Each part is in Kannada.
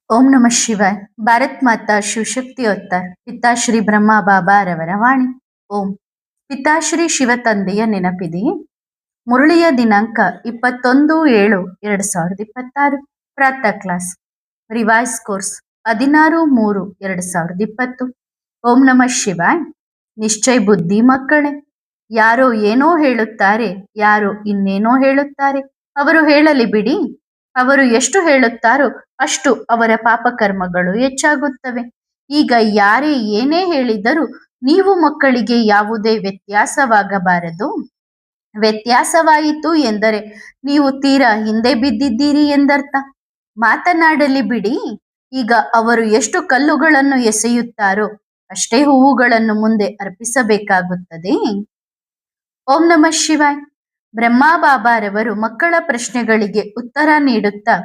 ಓಂ ನಮಃ ಶಿವಾಯ. ಭಾರತ್ ಮಾತಾ ಶಿವಶಕ್ತಿ ಅವತಾರ್ ಪಿತಾಶ್ರೀ ಬ್ರಹ್ಮ ಬಾಬಾರವರ ವಾಣಿ. ಓಂ. ಪಿತಾಶ್ರೀ ಶಿವ ತಂದೆಯ ನೆನಪಿದೆಯೇ? ಮುರಳಿಯ ದಿನಾಂಕ 21/7/2026. ಪ್ರಾತಃ ಕ್ಲಾಸ್. Revise course 16/3/2020. ಓಂ ನಮಃ ಶಿವಾಯ್. ನಿಶ್ಚಯ ಬುದ್ಧಿ ಮಕ್ಕಳೇ, ಯಾರೋ ಏನೋ ಹೇಳುತ್ತಾರೆ, ಯಾರೋ ಇನ್ನೇನೋ ಹೇಳುತ್ತಾರೆ. ಅವರು ಹೇಳಲಿ ಬಿಡಿ. ಅವರು ಎಷ್ಟು ಹೇಳುತ್ತಾರೋ ಅಷ್ಟು ಅವರ ಪಾಪಕರ್ಮಗಳು ಹೆಚ್ಚಾಗುತ್ತವೆ. ಈಗ ಯಾರೇ ಏನೇ ಹೇಳಿದರೂ ನೀವು ಮಕ್ಕಳಿಗೆ ಯಾವುದೇ ವ್ಯತ್ಯಾಸವಾಗಬಾರದು. ವ್ಯತ್ಯಾಸವಾಯಿತು ಎಂದರೆ ನೀವು ತೀರಾ ಹಿಂದೆ ಬಿದ್ದಿದ್ದೀರಿ ಎಂದರ್ಥ. ಮಾತನಾಡಲಿ ಬಿಡಿ. ಈಗ ಅವರು ಎಷ್ಟು ಕಲ್ಲುಗಳನ್ನು ಎಸೆಯುತ್ತಾರೋ ಅಷ್ಟೇ ಹೂವುಗಳನ್ನು ಮುಂದೆ ಅರ್ಪಿಸಬೇಕಾಗುತ್ತದೆ. ಓಂ ನಮಃ ಶಿವಾಯ್. ಬ್ರಹ್ಮ ಬಾಬಾರವರು ಮಕ್ಕಳ ಪ್ರಶ್ನೆಗಳಿಗೆ ಉತ್ತರ ನೀಡುತ್ತಾ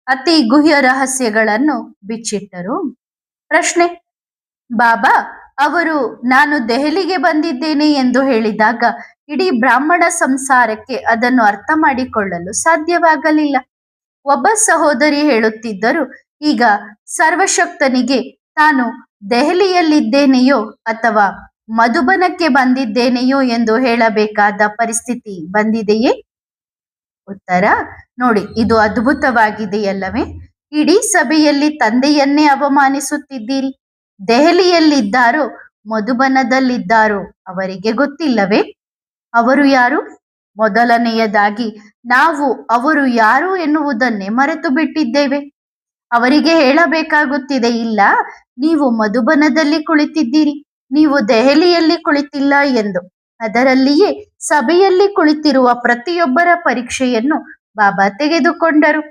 ಅತಿ ಗುಹ್ಯ ರಹಸ್ಯಗಳನ್ನು ಬಿಚ್ಚಿಟ್ಟರು. ಪ್ರಶ್ನೆ: ಬಾಬಾ ಅವರು ನಾನು ದೆಹಲಿಗೆ ಬಂದಿದ್ದೇನೆ ಎಂದು ಹೇಳಿದಾಗ ಇಡೀ ಬ್ರಾಹ್ಮಣ ಸಂಸಾರಕ್ಕೆ ಅದನ್ನು ಅರ್ಥ ಮಾಡಿಕೊಳ್ಳಲು ಸಾಧ್ಯವಾಗಲಿಲ್ಲ. ಒಬ್ಬ ಸಹೋದರಿ ಹೇಳುತ್ತಿದ್ದರು, ಈಗ ಸರ್ವಶಕ್ತನಿಗೆ ತಾನು ದೆಹಲಿಯಲ್ಲಿದ್ದೇನೆಯೋ ಅಥವಾ ಮಧುಬನಕ್ಕೆ ಬಂದಿದ್ದೇನೆಯೋ ಎಂದು ಹೇಳಬೇಕಾದ ಪರಿಸ್ಥಿತಿ ಬಂದಿದೆಯೇ? ಉತ್ತರ ನೋಡಿ, ಇದು ಅದ್ಭುತವಾಗಿದೆಯಲ್ಲವೇ? ಇಡೀ ಸಭೆಯಲ್ಲಿ ತಂದೆಯನ್ನೇ ಅವಮಾನಿಸುತ್ತಿದ್ದೀರಿ. ದೆಹಲಿಯಲ್ಲಿದ್ದಾರೋ ಮಧುಬನದಲ್ಲಿದ್ದಾರೋ ಅವರಿಗೆ ಗೊತ್ತಿಲ್ಲವೇ? ಅವರು ಯಾರು? ಮೊದಲನೆಯದಾಗಿ ನಾವು ಅವರು ಯಾರು ಎನ್ನುವುದನ್ನೇ ಮರೆತು ಬಿಟ್ಟಿದ್ದೇವೆ. ಅವರಿಗೆ ಹೇಳಬೇಕಾಗುತ್ತಿದೆ, ಇಲ್ಲ, ನೀವು ಮಧುಬನದಲ್ಲಿ ಕುಳಿತಿದ್ದೀರಿ, ನೀವು ದೆಹಲಿಯಲ್ಲಿ ಕುಳಿತಿಲ್ಲ ಎಂದು. ಅದರಲ್ಲಿಯೇ ಸಭೆಯಲ್ಲಿ ಕುಳಿತಿರುವ ಪ್ರತಿಯೊಬ್ಬರ ಪರೀಕ್ಷೆಯನ್ನು ಬಾಬಾ ತೆಗೆದುಕೊಂಡರು.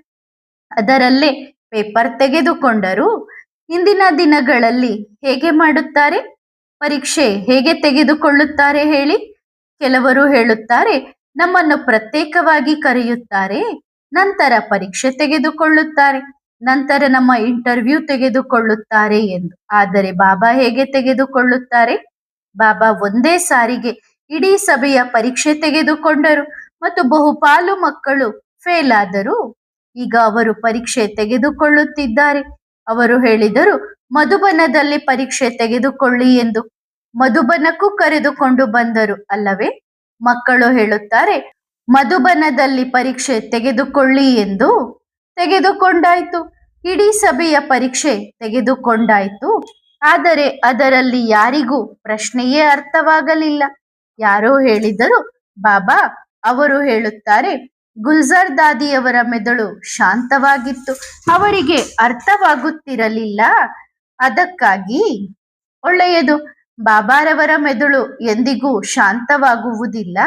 ಅದರಲ್ಲೇ ಪೇಪರ್ ತೆಗೆದುಕೊಂಡರು. ಇಂದಿನ ದಿನಗಳಲ್ಲಿ ಹೇಗೆ ಮಾಡುತ್ತಾರೆ? ಪರೀಕ್ಷೆ ಹೇಗೆ ತೆಗೆದುಕೊಳ್ಳುತ್ತಾರೆ ಹೇಳಿ? ಕೆಲವರು ಹೇಳುತ್ತಾರೆ, ನಮ್ಮನ್ನು ಪ್ರತ್ಯೇಕವಾಗಿ ಕರೆಯುತ್ತಾರೆ, ನಂತರ ಪರೀಕ್ಷೆ ತೆಗೆದುಕೊಳ್ಳುತ್ತಾರೆ, ನಂತರ ನಮ್ಮ ಇಂಟರ್ವ್ಯೂ ತೆಗೆದುಕೊಳ್ಳುತ್ತಾರೆ ಎಂದು. ಆದರೆ ಬಾಬಾ ಹೇಗೆ ತೆಗೆದುಕೊಳ್ಳುತ್ತಾರೆ? ಬಾಬಾ ಒಂದೇ ಸಾರಿಗೆ ಇಡೀ ಸಭೆಯ ಪರೀಕ್ಷೆ ತೆಗೆದುಕೊಂಡರು ಮತ್ತು ಬಹುಪಾಲು ಮಕ್ಕಳು ಫೇಲ್ ಆದರು. ಈಗ ಅವರು ಪರೀಕ್ಷೆ ತೆಗೆದುಕೊಳ್ಳುತ್ತಿದ್ದಾರೆ. ಅವರು ಹೇಳಿದರು, ಮಧುಬನದಲ್ಲಿ ಪರೀಕ್ಷೆ ತೆಗೆದುಕೊಳ್ಳಿ ಎಂದು. ಮಧುಬನಕ್ಕೂ ಕರೆದುಕೊಂಡು ಬಂದರು ಅಲ್ಲವೇ? ಮಕ್ಕಳು ಹೇಳುತ್ತಾರೆ, ಮಧುಬನದಲ್ಲಿ ಪರೀಕ್ಷೆ ತೆಗೆದುಕೊಳ್ಳಿ ಎಂದು. ತೆಗೆದುಕೊಂಡಾಯ್ತು. ಇಡೀ ಸಭೆಯ ಪರೀಕ್ಷೆ ತೆಗೆದುಕೊಂಡಾಯ್ತು. ಆದರೆ ಅದರಲ್ಲಿ ಯಾರಿಗೂ ಪ್ರಶ್ನೆಯೇ ಅರ್ಥವಾಗಲಿಲ್ಲ. ಯಾರೋ ಹೇಳಿದರು, ಬಾಬಾ ಅವರು ಹೇಳುತ್ತಾರೆ, ಗುಲ್ಜಾರ್ ದಾದಿಯವರ ಮೆದುಳು ಶಾಂತವಾಗಿತ್ತು, ಅವರಿಗೆ ಅರ್ಥವಾಗುತ್ತಿರಲಿಲ್ಲ, ಅದಕ್ಕಾಗಿ. ಒಳ್ಳೆಯದು, ಬಾಬಾರವರ ಮೆದುಳು ಎಂದಿಗೂ ಶಾಂತವಾಗುವುದಿಲ್ಲ.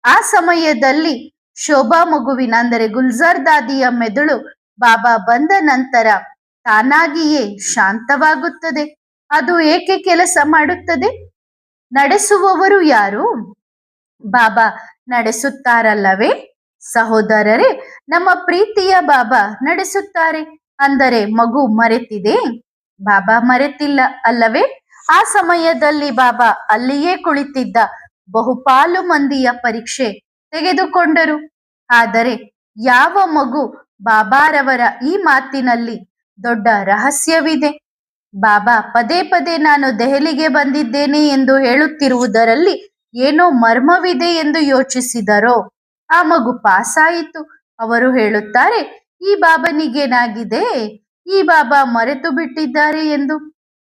ಆ ಸಮಯದಲ್ಲಿ ಶೋಭಾ ಮಗುವಿನ ಅಂದರೆ ಗುಲ್ಜಾರ್ ದಾದಿಯ ಮೆದುಳು ಬಾಬಾ ಬಂದ ನಂತರ ತಾನಾಗಿಯೇ ಶಾಂತವಾಗುತ್ತದೆ. ಅದು ಏಕೆ ಕೆಲಸ ಮಾಡುತ್ತದೆ? ನಡೆಸುವವರು ಯಾರು? ಬಾಬಾ ನಡೆಸುತ್ತಾರಲ್ಲವೇ? ಸಹೋದರರೇ, ನಮ್ಮ ಪ್ರೀತಿಯ ಬಾಬಾ ನಡೆಸುತ್ತಾರೆ. ಅಂದರೆ ಮಗು ಮರೆತಿದೆ? ಬಾಬಾ ಮರೆತಿಲ್ಲ ಅಲ್ಲವೇ? ಆ ಸಮಯದಲ್ಲಿ ಬಾಬಾ ಅಲ್ಲಿಯೇ ಕುಳಿತಿದ್ದ ಬಹುಪಾಲು ಮಂದಿಯ ಪರೀಕ್ಷೆ ತೆಗೆದುಕೊಂಡರು. ಆದರೆ ಯಾವ ಮಗು? ಬಾಬಾರವರ ಈ ಮಾತಿನಲ್ಲಿ ದೊಡ್ಡ ರಹಸ್ಯವಿದೆ. ಬಾಬಾ ಪದೇ ಪದೇ ನಾನು ದೆಹಲಿಗೆ ಬಂದಿದ್ದೇನೆ ಎಂದು ಹೇಳುತ್ತಿರುವುದರಲ್ಲಿ ಏನೋ ಮರ್ಮವಿದೆ ಎಂದು ಯೋಚಿಸಿದರೋ ಆ ಮಗು ಪಾಸಾಯಿತು. ಅವರು ಹೇಳುತ್ತಾರೆ, ಈ ಬಾಬನಿಗೇನಾಗಿದೆ? ಈ ಬಾಬಾ ಮರೆತು ಬಿಟ್ಟಿದ್ದಾರೆ ಎಂದು.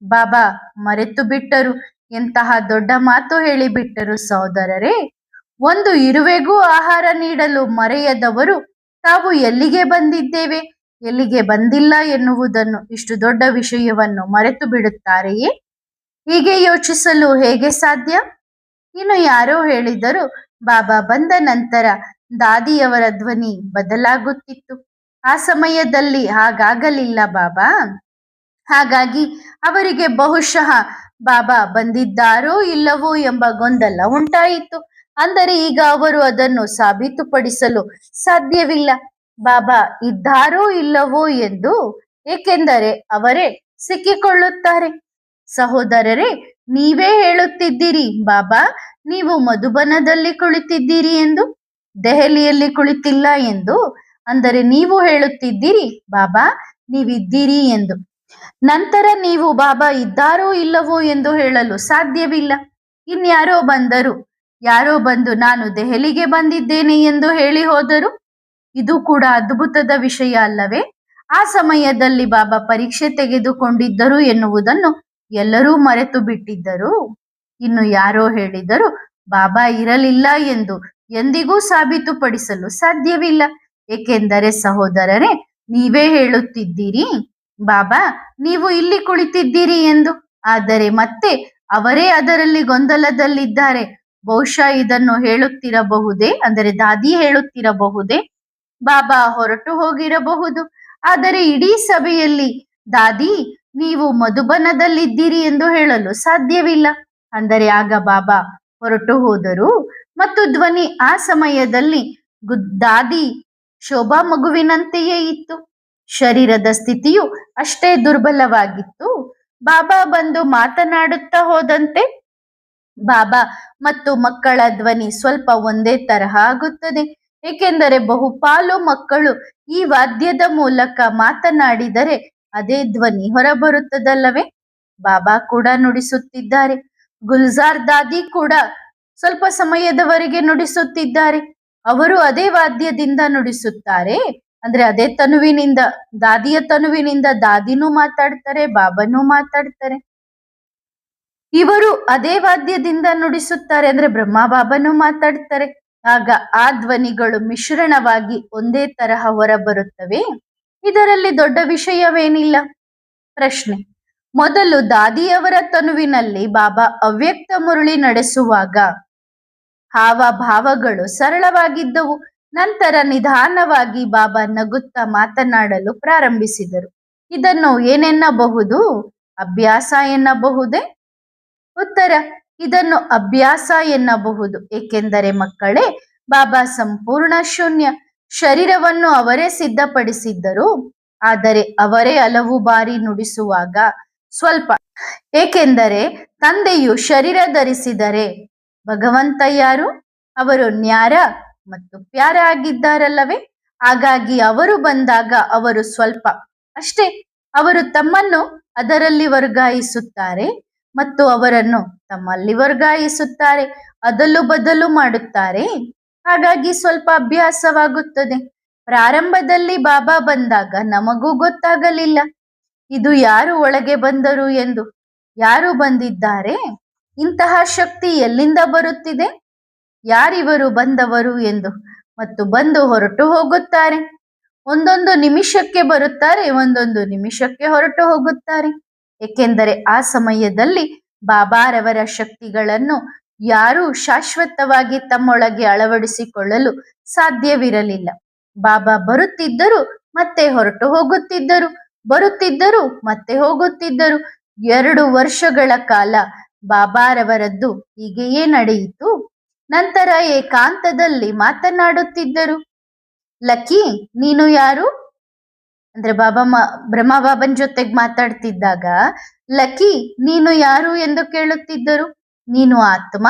ಬಾಬಾ ಮರೆತು ಬಿಟ್ಟರು. ಎಂತಹ ದೊಡ್ಡ ಮಾತು ಹೇಳಿಬಿಟ್ಟರು ಸಹೋದರರೇ. ಒಂದು ಇರುವೆಗೂ ಆಹಾರ ನೀಡಲು ಮರೆಯದವರು ತಾವು ಎಲ್ಲಿಗೆ ಬಂದಿದ್ದೇವೆ, ಎಲ್ಲಿಗೆ ಬಂದಿಲ್ಲ ಎನ್ನುವುದನ್ನು, ಇಷ್ಟು ದೊಡ್ಡ ವಿಷಯವನ್ನು ಮರೆತು ಬಿಡುತ್ತಾರೆಯೇ? ಹೀಗೆ ಯೋಚಿಸಲು ಹೇಗೆ ಸಾಧ್ಯ? ಇನ್ನು ಯಾರೋ ಹೇಳಿದರು, ಬಾಬಾ ಬಂದ ನಂತರ ದಾದಿಯವರ ಧ್ವನಿ ಬದಲಾಗುತ್ತಿತ್ತು. ಆ ಸಮಯದಲ್ಲಿ ಹಾಗಾಗಲಿಲ್ಲ ಬಾಬಾ. ಹಾಗಾಗಿ ಅವರಿಗೆ ಬಹುಶಃ ಬಾಬಾ ಬಂದಿದ್ದಾರೋ ಇಲ್ಲವೋ ಎಂಬ ಗೊಂದಲ ಉಂಟಾಯಿತು. ಅಂದರೆ ಈಗ ಅವರು ಅದನ್ನು ಸಾಬೀತುಪಡಿಸಲು ಸಾಧ್ಯವಿಲ್ಲ, ಬಾಬಾ ಇದ್ದಾರೋ ಇಲ್ಲವೋ ಎಂದು. ಏಕೆಂದರೆ ಅವರೇ ಸಿಕ್ಕಿಕೊಳ್ಳುತ್ತಾರೆ. ಸಹೋದರರೇ, ನೀವೇ ಹೇಳುತ್ತಿದ್ದೀರಿ, ಬಾಬಾ ನೀವು ಮಧುಬನದಲ್ಲಿ ಕುಳಿತಿದ್ದೀರಿ ಎಂದು, ದೆಹಲಿಯಲ್ಲಿ ಕುಳಿತಿಲ್ಲ ಎಂದು. ಅಂದರೆ ನೀವು ಹೇಳುತ್ತಿದ್ದೀರಿ, ಬಾಬಾ ನೀವಿದ್ದೀರಿ ಎಂದು. ನಂತರ ನೀವು ಬಾಬಾ ಇದ್ದಾರೋ ಇಲ್ಲವೋ ಎಂದು ಹೇಳಲು ಸಾಧ್ಯವಿಲ್ಲ. ಇನ್ಯಾರೋ ಬಂದರು, ಯಾರೋ ಬಂದು ನಾನು ದೆಹಲಿಗೆ ಬಂದಿದ್ದೇನೆ ಎಂದು ಹೇಳಿ ಹೋದರು. ಇದು ಕೂಡ ಅದ್ಭುತದ ವಿಷಯ ಅಲ್ಲವೇ? ಆ ಸಮಯದಲ್ಲಿ ಬಾಬಾ ಪರೀಕ್ಷೆ ತೆಗೆದುಕೊಂಡಿದ್ದರು ಎನ್ನುವುದನ್ನು ಎಲ್ಲರೂ ಮರೆತು ಬಿಟ್ಟಿದ್ದರು. ಇನ್ನು ಯಾರೋ ಹೇಳಿದರು ಬಾಬಾ ಇರಲಿಲ್ಲ ಎಂದು. ಎಂದಿಗೂ ಸಾಬೀತುಪಡಿಸಲು ಸಾಧ್ಯವಿಲ್ಲ. ಏಕೆಂದರೆ ಸಹೋದರರೇ, ನೀವೇ ಹೇಳುತ್ತಿದ್ದೀರಿ ಬಾಬಾ ನೀವು ಇಲ್ಲಿ ಕುಳಿತಿದ್ದೀರಿ ಎಂದು. ಆದರೆ ಮತ್ತೆ ಅವರೇ ಅದರಲ್ಲಿ ಗೊಂದಲದಲ್ಲಿದ್ದಾರೆ. ಬಹುಶಃ ಇದನ್ನು ಹೇಳುತ್ತಿರಬಹುದೇ, ಅಂದರೆ ದಾದಿ ಹೇಳುತ್ತಿರಬಹುದೇ, ಬಾಬಾ ಹೊರಟು ಹೋಗಿರಬಹುದು. ಆದರೆ ಇಡೀ ಸಭೆಯಲ್ಲಿ ದಾದಿ ನೀವು ಮಧುಬನದಲ್ಲಿದ್ದೀರಿ ಎಂದು ಹೇಳಲು ಸಾಧ್ಯವಿಲ್ಲ. ಅಂದರೆ ಆಗ ಬಾಬಾ ಹೊರಟು ಹೋದರು ಮತ್ತು ಧ್ವನಿ ಆ ಸಮಯದಲ್ಲಿ ದಾದಿ ಶೋಭಾ ಮಗುವಿನಂತೆಯೇ ಇತ್ತು. ಶರೀರದ ಸ್ಥಿತಿಯು ಅಷ್ಟೇ ದುರ್ಬಲವಾಗಿತ್ತು. ಬಾಬಾ ಬಂದು ಮಾತನಾಡುತ್ತಾ ಹೋದಂತೆ ಬಾಬಾ ಮತ್ತು ಮಕ್ಕಳ ಧ್ವನಿ ಸ್ವಲ್ಪ ಒಂದೇ ತರಹ ಆಗುತ್ತದೆ. ಏಕೆಂದರೆ ಬಹುಪಾಲು ಮಕ್ಕಳು ಈ ವಾದ್ಯದ ಮೂಲಕ ಮಾತನಾಡಿದರೆ ಅದೇ ಧ್ವನಿ ಹೊರಬರುತ್ತದಲ್ಲವೇ? ಬಾಬಾ ಕೂಡ ನುಡಿಸುತ್ತಿದ್ದಾರೆ. ಗುಲ್ಜಾರ್ ದಾದಿ ಕೂಡ ಸ್ವಲ್ಪ ಸಮಯದವರೆಗೆ ನುಡಿಸುತ್ತಿದ್ದಾರೆ. ಅವರು ಅದೇ ವಾದ್ಯದಿಂದ ನುಡಿಸುತ್ತಾರೆ. ಅಂದ್ರೆ ಅದೇ ತನುವಿನಿಂದ, ದಾದಿಯ ತನುವಿನಿಂದ ದಾದಿನೂ ಮಾತಾಡ್ತಾರೆ, ಬಾಬನೂ ಮಾತಾಡ್ತಾರೆ. ಇವರು ಅದೇ ವಾದ್ಯದಿಂದ ನುಡಿಸುತ್ತಾರೆ, ಅಂದ್ರೆ ಬ್ರಹ್ಮ ಬಾಬನೂ ಮಾತಾಡ್ತಾರೆ. ಆಗ ಆ ಧ್ವನಿಗಳು ಮಿಶ್ರಣವಾಗಿ ಒಂದೇ ತರಹ ಹೊರಬರುತ್ತವೆ. ಇದರಲ್ಲಿ ದೊಡ್ಡ ವಿಷಯವೇನಿಲ್ಲ. ಪ್ರಶ್ನೆ: ಮೊದಲು ದಾದಿಯವರ ತನುವಿನಲ್ಲಿ ಬಾಬಾ ಅವ್ಯಕ್ತ ಮುರಳಿ ನಡೆಸುವಾಗ ಹಾವಭಾವಗಳು ಸರಳವಾಗಿದ್ದವು. ನಂತರ ನಿಧಾನವಾಗಿ ಬಾಬಾ ನಗುತ್ತಾ ಮಾತನಾಡಲು ಪ್ರಾರಂಭಿಸಿದರು. ಇದನ್ನು ಏನೆನ್ನಬಹುದು? ಅಭ್ಯಾಸ ಎನ್ನಬಹುದೇ? ಉತ್ತರ: ಇದನ್ನು ಅಭ್ಯಾಸ ಎನ್ನಬಹುದು. ಏಕೆಂದರೆ ಮಕ್ಕಳೇ, ಬಾಬಾ ಸಂಪೂರ್ಣ ಶೂನ್ಯ. ಶರೀರವನ್ನು ಅವರೇ ಸಿದ್ಧಪಡಿಸಿದ್ದರು. ಆದರೆ ಅವರೇ ಹಲವು ಬಾರಿ ನುಡಿಸುವಾಗ ಸ್ವಲ್ಪ, ಏಕೆಂದರೆ ತಂದೆಯು ಶರೀರ ಧರಿಸಿದರೆ ಭಗವಂತ ಯಾರು? ಅವರು ನ್ಯಾರ ಮತ್ತು ಪ್ಯಾರ ಆಗಿದ್ದಾರಲ್ಲವೇ? ಹಾಗಾಗಿ ಅವರು ಬಂದಾಗ ಅವರು ಸ್ವಲ್ಪ ಅಷ್ಟೇ, ಅವರು ತಮ್ಮನ್ನು ಅದರಲ್ಲಿ ವರ್ಗಾಯಿಸುತ್ತಾರೆ ಮತ್ತು ಅವರನ್ನು ತಮ್ಮಲ್ಲಿ ವರ್ಗಾಯಿಸುತ್ತಾರೆ, ಅದಲು ಬದಲು ಮಾಡುತ್ತಾರೆ. ಹಾಗಾಗಿ ಸ್ವಲ್ಪ ಅಭ್ಯಾಸವಾಗುತ್ತದೆ. ಪ್ರಾರಂಭದಲ್ಲಿ ಬಾಬಾ ಬಂದಾಗ ನಮಗೂ ಗೊತ್ತಾಗಲಿಲ್ಲ ಇದು ಯಾರು ಒಳಗೆ ಬಂದರು ಎಂದು. ಯಾರು ಬಂದಿದ್ದಾರೆ? ಇಂತಹ ಶಕ್ತಿ ಎಲ್ಲಿಂದ ಬರುತ್ತಿದೆ? ಯಾರಿವರು ಬಂದವರು ಎಂದು. ಮತ್ತು ಬಂದು ಹೊರಟು ಹೋಗುತ್ತಾರೆ. ಒಂದೊಂದು ನಿಮಿಷಕ್ಕೆ ಬರುತ್ತಾರೆ, ಒಂದೊಂದು ನಿಮಿಷಕ್ಕೆ ಹೊರಟು ಹೋಗುತ್ತಾರೆ. ಏಕೆಂದರೆ ಆ ಸಮಯದಲ್ಲಿ ಬಾಬಾರವರ ಶಕ್ತಿಗಳನ್ನು ಯಾರೂ ಶಾಶ್ವತವಾಗಿ ತಮ್ಮೊಳಗೆ ಅಳವಡಿಸಿಕೊಳ್ಳಲು ಸಾಧ್ಯವಿರಲಿಲ್ಲ. ಬಾಬಾ ಬರುತ್ತಿದ್ದರು, ಮತ್ತೆ ಹೊರಟು ಹೋಗುತ್ತಿದ್ದರು, ಬರುತ್ತಿದ್ದರು, ಮತ್ತೆ ಹೋಗುತ್ತಿದ್ದರು. 2 ವರ್ಷಗಳ ಕಾಲ ಬಾಬಾರವರದ್ದು ಹೀಗೆಯೇ ನಡೆಯಿತು. ನಂತರ ಏಕಾಂತದಲ್ಲಿ ಮಾತನಾಡುತ್ತಿದ್ದರು. ಲಕ್ಕಿ, ನೀನು ಯಾರು? ಅಂದ್ರೆ ಬಾಬಾ ಬ್ರಹ್ಮ ಬಾಬನ್ ಜೊತೆಗೆ ಮಾತಾಡ್ತಿದ್ದಾಗ ಲಕ್ಕಿ ನೀನು ಯಾರು ಎಂದು ಕೇಳುತ್ತಿದ್ದರು. ನೀನು ಆತ್ಮ,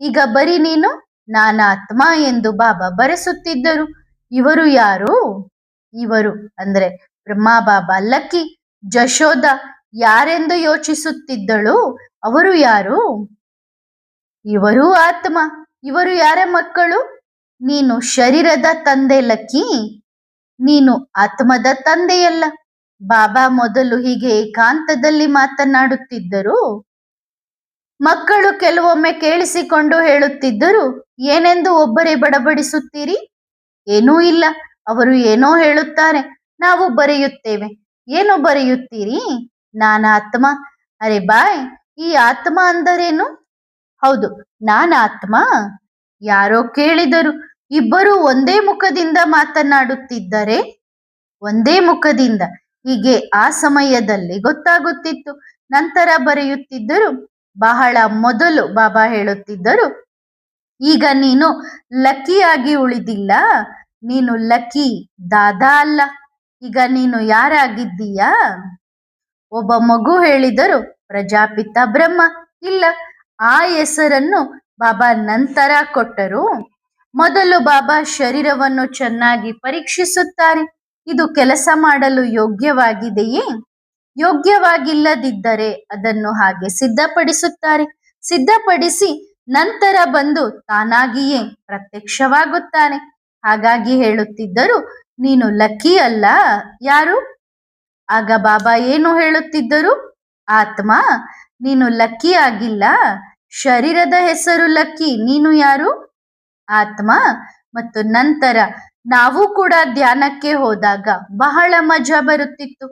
ಈಗ ಬರೀ ನೀನು ನಾನಾತ್ಮ ಎಂದು ಬಾಬಾ ಬರೆಸುತ್ತಿದ್ದರು. ಇವರು ಯಾರು? ಇವರು ಅಂದ್ರೆ ಬ್ರಹ್ಮ ಬಾಬಾ. ಲಕ್ಕಿ ಜಶೋದ ಯಾರೆಂದು ಯೋಚಿಸುತ್ತಿದ್ದಳು. ಅವರು ಯಾರು? ಇವರು ಆತ್ಮ. ಇವರು ಯಾರ ಮಕ್ಕಳು? ನೀನು ಶರೀರದ ತಂದೆ ಲಕ್ಕಿ, ನೀನು ಆತ್ಮದ ತಂದೆಯಲ್ಲ. ಬಾಬಾ ಮೊದಲು ಹೀಗೆ ಏಕಾಂತದಲ್ಲಿ ಮಾತನಾಡುತ್ತಿದ್ದರು. ಮಕ್ಕಳು ಕೆಲವೊಮ್ಮೆ ಕೇಳಿಸಿಕೊಂಡು ಹೇಳುತ್ತಿದ್ದರು, ಏನೆಂದು ಒಬ್ಬರೇ ಬಡಬಡಿಸುತ್ತೀರಿ? ಏನೂ ಇಲ್ಲ, ಅವರು ಏನೋ ಹೇಳುತ್ತಾರೆ, ನಾವು ಬರೆಯುತ್ತೇವೆ. ಏನು ಬರೆಯುತ್ತೀರಿ? ನಾನಾತ್ಮ. ಅರೆ ಬಾಯ್, ಈ ಆತ್ಮ ಅಂದರೇನು? ಹೌದು, ನಾನಾತ್ಮ. ಯಾರೋ ಕೇಳಿದರು. ಇಬ್ಬರು ಒಂದೇ ಮುಖದಿಂದ ಮಾತನಾಡುತ್ತಿದ್ದರೆ, ಒಂದೇ ಮುಖದಿಂದ ಹೀಗೆ ಆ ಸಮಯದಲ್ಲಿ ಗೊತ್ತಾಗುತ್ತಿತ್ತು. ನಂತರ ಬರೆಯುತ್ತಿದ್ದರು. ಬಹಳ ಮೊದಲು ಬಾಬಾ ಹೇಳುತ್ತಿದ್ದರು, ಈಗ ನೀನು ಲಕ್ಕಿಯಾಗಿ ಉಳಿದಿಲ್ಲ, ನೀನು ಲಕ್ಕಿ ದಾದಾ ಅಲ್ಲ. ಈಗ ನೀನು ಯಾರಾಗಿದ್ದೀಯಾ? ಒಬ್ಬ ಮಗು ಹೇಳಿದರು, ಪ್ರಜಾಪಿತ ಬ್ರಹ್ಮ. ಇಲ್ಲ, ಆ ಹೆಸರನ್ನು ಬಾಬಾ ನಂತರ ಕೊಟ್ಟರು. ಮೊದಲು ಬಾಬಾ ಶರೀರವನ್ನು ಚೆನ್ನಾಗಿ ಪರೀಕ್ಷಿಸುತ್ತಾರೆ. ಇದು ಕೆಲಸ ಮಾಡಲು ಯೋಗ್ಯವಾಗಿದೆಯೇ? ಯೋಗ್ಯವಾಗಿಲ್ಲದಿದ್ದರೆ ಅದನ್ನು ಹಾಗೆ ಸಿದ್ಧಪಡಿಸುತ್ತಾರೆ. ಸಿದ್ಧಪಡಿಸಿ ನಂತರ ಬಂದು ತಾನಾಗಿಯೇ ಪ್ರತ್ಯಕ್ಷವಾಗುತ್ತಾನೆ. ಹಾಗಾಗಿ ಹೇಳುತ್ತಿದ್ದರು, ನೀನು ಲಕ್ಕಿ ಅಲ್ಲ. ಯಾರು? ಆಗ ಬಾಬಾ ಏನು ಹೇಳುತ್ತಿದ್ದರು? ಆತ್ಮ, ನೀನು ಲಕ್ಕಿ ಆಗಿಲ್ಲ. ಶರೀರದ ಹೆಸರು ಲಕ್ಕಿ. ನೀನು ಯಾರು? ಆತ್ಮ. ಮತ್ತು ನಂತರ ನಾವು ಕೂಡ ಧ್ಯಾನಕ್ಕೆ ಹೋದಾಗ ಬಹಳ ಮಜಾ ಬರುತ್ತಿತ್ತು.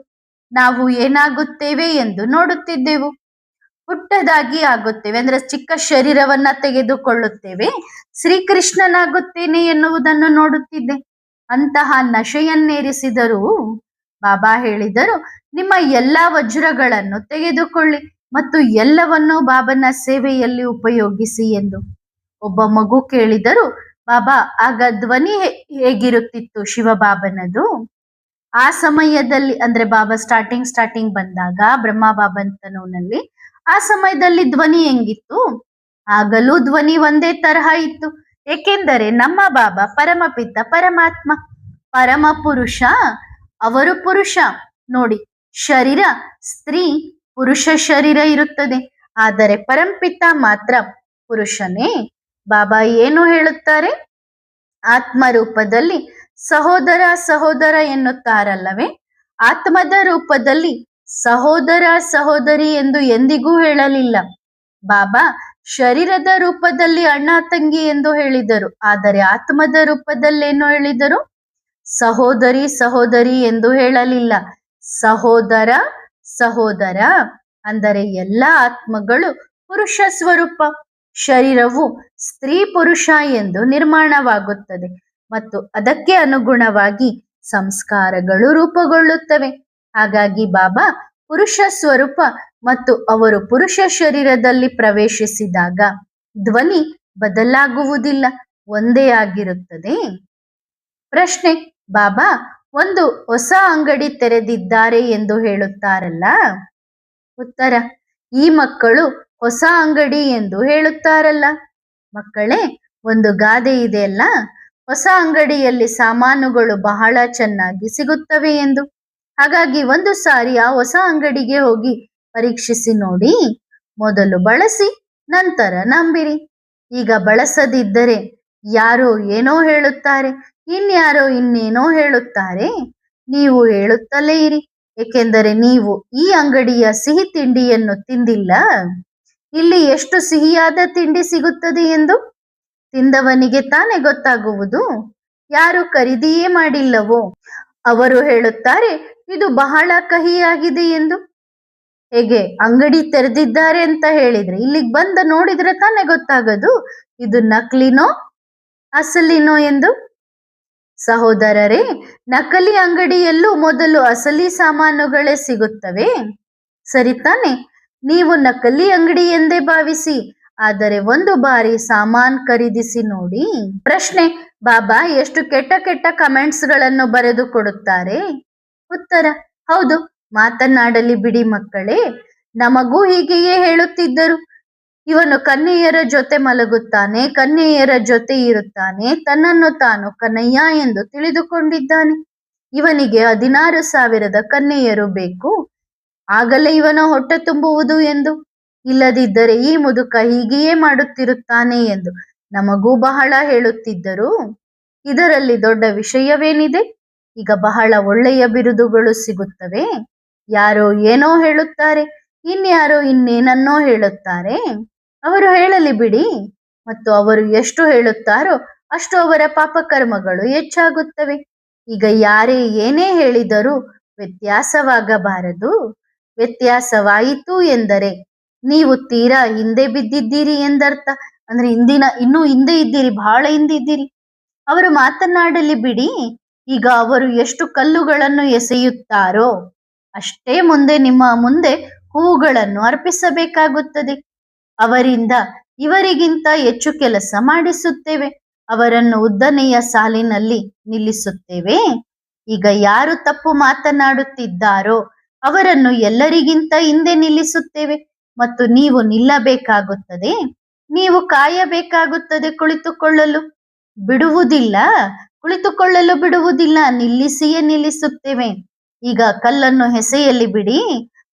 ನಾವು ಏನಾಗುತ್ತೇವೆ ಎಂದು ನೋಡುತ್ತಿದ್ದೆವು. ಪುಟ್ಟದಾಗಿ ಆಗುತ್ತೇವೆ, ಅಂದ್ರೆ ಚಿಕ್ಕ ಶರೀರವನ್ನ ತೆಗೆದುಕೊಳ್ಳುತ್ತೇವೆ. ಶ್ರೀಕೃಷ್ಣನಾಗುತ್ತೇನೆ ಎನ್ನುವುದನ್ನು ನೋಡುತ್ತಿದ್ದೆ. ಅಂತಹ ನಶೆಯನ್ನೇರಿಸಿದರೂ ಬಾಬಾ ಹೇಳಿದರು, ನಿಮ್ಮ ಎಲ್ಲಾ ವಜ್ರಗಳನ್ನು ತೆಗೆದುಕೊಳ್ಳಿ ಮತ್ತು ಎಲ್ಲವನ್ನೂ ಬಾಬನ ಸೇವೆಯಲ್ಲಿ ಉಪಯೋಗಿಸಿ ಎಂದು. ಒಬ್ಬ ಮಗು ಕೇಳಿದರು, ಬಾಬಾ ಆಗ ಧ್ವನಿ ಹೇಗಿರುತ್ತಿತ್ತು ಶಿವಬಾಬನದು? ಆ ಸಮಯದಲ್ಲಿ, ಅಂದ್ರೆ ಬಾಬಾ ಸ್ಟಾರ್ಟಿಂಗ್ ಬಂದಾಗ ಬ್ರಹ್ಮ ಬಾಬಂತನೂನಲ್ಲಿ ಆ ಸಮಯದಲ್ಲಿ ಧ್ವನಿ ಹೆಂಗಿತ್ತು? ಆಗಲೂ ಧ್ವನಿ ಒಂದೇ ತರಹ ಇತ್ತು. ಏಕೆಂದರೆ ನಮ್ಮ ಬಾಬಾ ಪರಮಪಿತ ಪರಮಾತ್ಮ, ಪರಮ ಪುರುಷ. ಅವರು ಪುರುಷ. ನೋಡಿ, ಶರೀರ ಸ್ತ್ರೀ ಪುರುಷ ಶರೀರ ಇರುತ್ತದೆ, ಆದರೆ ಪರಂಪಿತ ಮಾತ್ರ ಪುರುಷನೇ. ಬಾಬಾ ಏನು ಹೇಳುತ್ತಾರೆ? ಆತ್ಮ ರೂಪದಲ್ಲಿ ಸಹೋದರ ಸಹೋದರ ಎನ್ನುತ್ತಾರಲ್ಲವೇ? ಆತ್ಮದ ರೂಪದಲ್ಲಿ ಸಹೋದರ ಸಹೋದರಿ ಎಂದು ಎಂದಿಗೂ ಹೇಳಲಿಲ್ಲ. ಬಾಬಾ ಶರೀರದ ರೂಪದಲ್ಲಿ ಅಣ್ಣ ತಂಗಿ ಎಂದು ಹೇಳಿದರು, ಆದರೆ ಆತ್ಮದ ರೂಪದಲ್ಲೇನು ಹೇಳಿದರು? ಸಹೋದರಿ ಸಹೋದರಿ ಎಂದು ಹೇಳಲಿಲ್ಲ. ಸಹೋದರ ಸಹೋದರ. ಅಂದರೆ ಎಲ್ಲ ಆತ್ಮಗಳು ಪುರುಷ ಸ್ವರೂಪ. ಶರೀರವು ಸ್ತ್ರೀ ಪುರುಷ ಎಂದು ನಿರ್ಮಾಣವಾಗುತ್ತದೆ ಮತ್ತು ಅದಕ್ಕೆ ಅನುಗುಣವಾಗಿ ಸಂಸ್ಕಾರಗಳು ರೂಪುಗೊಳ್ಳುತ್ತವೆ. ಹಾಗಾಗಿ ಬಾಬಾ ಪುರುಷ ಸ್ವರೂಪ ಮತ್ತು ಅವರು ಪುರುಷ ಶರೀರದಲ್ಲಿ ಪ್ರವೇಶಿಸಿದಾಗ ಧ್ವನಿ ಬದಲಾಗುವುದಿಲ್ಲ, ಒಂದೇ ಆಗಿರುತ್ತದೆ. ಪ್ರಶ್ನೆ, ಬಾಬಾ ಒಂದು ಹೊಸ ಅಂಗಡಿ ತೆರೆದಿದ್ದಾರೆ ಎಂದು ಹೇಳುತ್ತಾರಲ್ಲ? ಉತ್ತರ, ಈ ಮಕ್ಕಳು ಹೊಸ ಅಂಗಡಿ ಎಂದು ಹೇಳುತ್ತಾರಲ್ಲ. ಮಕ್ಕಳೇ, ಒಂದು ಗಾದೆ ಇದೆಯಲ್ಲ, ಹೊಸ ಅಂಗಡಿಯಲ್ಲಿ ಸಾಮಾನುಗಳು ಬಹಳ ಚೆನ್ನಾಗಿ ಸಿಗುತ್ತವೆ ಎಂದು. ಹಾಗಾಗಿ ಒಂದು ಸಾರಿ ಆ ಹೊಸ ಅಂಗಡಿಗೆ ಹೋಗಿ ಪರೀಕ್ಷಿಸಿ ನೋಡಿ. ಮೊದಲು ಬಳಸಿ, ನಂತರ ನಂಬಿರಿ. ಈಗ ಬಳಸದಿದ್ದರೆ ಯಾರೋ ಏನೋ ಹೇಳುತ್ತಾರೆ, ಇನ್ಯಾರೋ ಇನ್ನೇನೋ ಹೇಳುತ್ತಾರೆ. ನೀವು ಹೇಳುತ್ತಲೇ ಇರಿ, ಏಕೆಂದರೆ ನೀವು ಈ ಅಂಗಡಿಯ ಸಿಹಿ ತಿಂಡಿಯನ್ನು ತಿಂದಿಲ್ಲ. ಇಲ್ಲಿ ಎಷ್ಟು ಸಿಹಿಯಾದ ತಿಂಡಿ ಸಿಗುತ್ತದೆ ಎಂದು ತಿಂದವನಿಗೆ ತಾನೇ ಗೊತ್ತಾಗುವುದು. ಯಾರು ಖರೀದಿಯೇ ಮಾಡಿಲ್ಲವೋ ಅವರು ಹೇಳುತ್ತಾರೆ ಇದು ಬಹಳ ಕಹಿಯಾಗಿದೆ ಎಂದು. ಹೇಗೆ ಅಂಗಡಿ ತೆರೆದಿದ್ದಾರೆ ಅಂತ ಹೇಳಿದ್ರೆ ಇಲ್ಲಿಗೆ ಬಂದು ನೋಡಿದ್ರೆ ತಾನೇ ಗೊತ್ತಾಗದು ಇದು ನಕಲಿನೋ ಅಸಲಿನೋ ಎಂದು. ಸಹೋದರರೇ, ನಕಲಿ ಅಂಗಡಿಯಲ್ಲೂ ಮೊದಲು ಅಸಲಿ ಸಾಮಾನುಗಳೇ ಸಿಗುತ್ತವೆ, ಸರಿ ತಾನೆ? ನೀವು ನಕಲಿ ಅಂಗಡಿ ಎಂದೇ ಭಾವಿಸಿ, ಆದರೆ ಒಂದು ಬಾರಿ ಸಾಮಾನ್ ಖರೀದಿಸಿ ನೋಡಿ. ಪ್ರಶ್ನೆ, ಬಾಬಾ ಎಷ್ಟು ಕೆಟ್ಟ ಕೆಟ್ಟ ಕಮೆಂಟ್ಸ್ ಗಳನ್ನು ಬರೆದು ಕೊಡುತ್ತಾರೆ? ಉತ್ತರ, ಹೌದು, ಮಾತನಾಡಲಿ ಬಿಡಿ ಮಕ್ಕಳೇ. ನಮಗೂ ಹೀಗೆಯೇ ಹೇಳುತ್ತಿದ್ದರು. ಇವನು ಕನ್ಯೆಯರ ಜೊತೆ ಮಲಗುತ್ತಾನೆ, ಕನ್ಯೆಯರ ಜೊತೆ ಇರುತ್ತಾನೆ, ತನ್ನನ್ನು ತಾನು ಕನ್ನಯ್ಯ ಎಂದು ತಿಳಿದುಕೊಂಡಿದ್ದಾನೆ. ಇವನಿಗೆ 16,000 ಕನ್ಯೆಯರು ಬೇಕು, ಆಗಲೇ ಇವನ ಹೊಟ್ಟೆ ತುಂಬುವುದು ಎಂದು. ಇಲ್ಲದಿದ್ದರೆ ಈ ಮುದುಕ ಹೀಗೆಯೇ ಮಾಡುತ್ತಿರುತ್ತಾನೆ ಎಂದು ನಮಗೂ ಬಹಳ ಹೇಳುತ್ತಿದ್ದರು. ಇದರಲ್ಲಿ ದೊಡ್ಡ ವಿಷಯವೇನಿದೆ? ಈಗ ಬಹಳ ಒಳ್ಳೆಯ ಬಿರುದುಗಳು ಸಿಗುತ್ತವೆ. ಯಾರೋ ಏನೋ ಹೇಳುತ್ತಾರೆ, ಇನ್ಯಾರೋ ಇನ್ನೇನನ್ನೋ ಹೇಳುತ್ತಾರೆ. ಅವರು ಹೇಳಲಿ ಬಿಡಿ, ಮತ್ತು ಅವರು ಎಷ್ಟು ಹೇಳುತ್ತಾರೋ ಅಷ್ಟು ಅವರ ಪಾಪಕರ್ಮಗಳು ಹೆಚ್ಚಾಗುತ್ತವೆ. ಈಗ ಯಾರೇ ಏನೇ ಹೇಳಿದರೂ ವ್ಯತ್ಯಾಸವಾಗಬಾರದು. ವ್ಯತ್ಯಾಸವಾಯಿತು ಎಂದರೆ ನೀವು ತೀರಾ ಹಿಂದೆ ಬಿದ್ದಿದ್ದೀರಿ ಎಂದರ್ಥ. ಅಂದ್ರೆ ಇನ್ನೂ ಹಿಂದೆ ಇದ್ದೀರಿ, ಬಹಳ ಹಿಂದೆ ಇದ್ದೀರಿ. ಅವರು ಮಾತನಾಡಲಿ ಬಿಡಿ. ಈಗ ಅವರು ಎಷ್ಟು ಕಲ್ಲುಗಳನ್ನು ಎಸೆಯುತ್ತಾರೋ ಅಷ್ಟೇ ಮುಂದೆ ನಿಮ್ಮ ಮುಂದೆ ಹೂವುಗಳನ್ನು ಅರ್ಪಿಸಬೇಕಾಗುತ್ತದೆ. ಅವರಿಂದ ಇವರಿಗಿಂತ ಹೆಚ್ಚು ಕೆಲಸ ಮಾಡಿಸುತ್ತೇವೆ, ಅವರನ್ನು ಉದ್ದನೆಯ ಸಾಲಿನಲ್ಲಿ ನಿಲ್ಲಿಸುತ್ತೇವೆ. ಈಗ ಯಾರು ತಪ್ಪು ಮಾತನಾಡುತ್ತಿದ್ದಾರೋ ಅವರನ್ನು ಎಲ್ಲರಿಗಿಂತ ಹಿಂದೆ ನಿಲ್ಲಿಸುತ್ತೇವೆ ಮತ್ತು ನೀವು ನಿಲ್ಲಬೇಕಾಗುತ್ತದೆ. ನೀವು ಕಾಯಬೇಕಾಗುತ್ತದೆ ಕುಳಿತುಕೊಳ್ಳಲು. ಬಿಡುವುದಿಲ್ಲ. ಕುಳಿತುಕೊಳ್ಳಲು ಬಿಡುವುದಿಲ್ಲ, ನಿಲ್ಲಿಸಿಯೇ ನಿಲ್ಲಿಸುತ್ತೇವೆ. ಈಗ ಕಲ್ಲನ್ನು ಎಸೆಯಲಿ ಬಿಡಿ,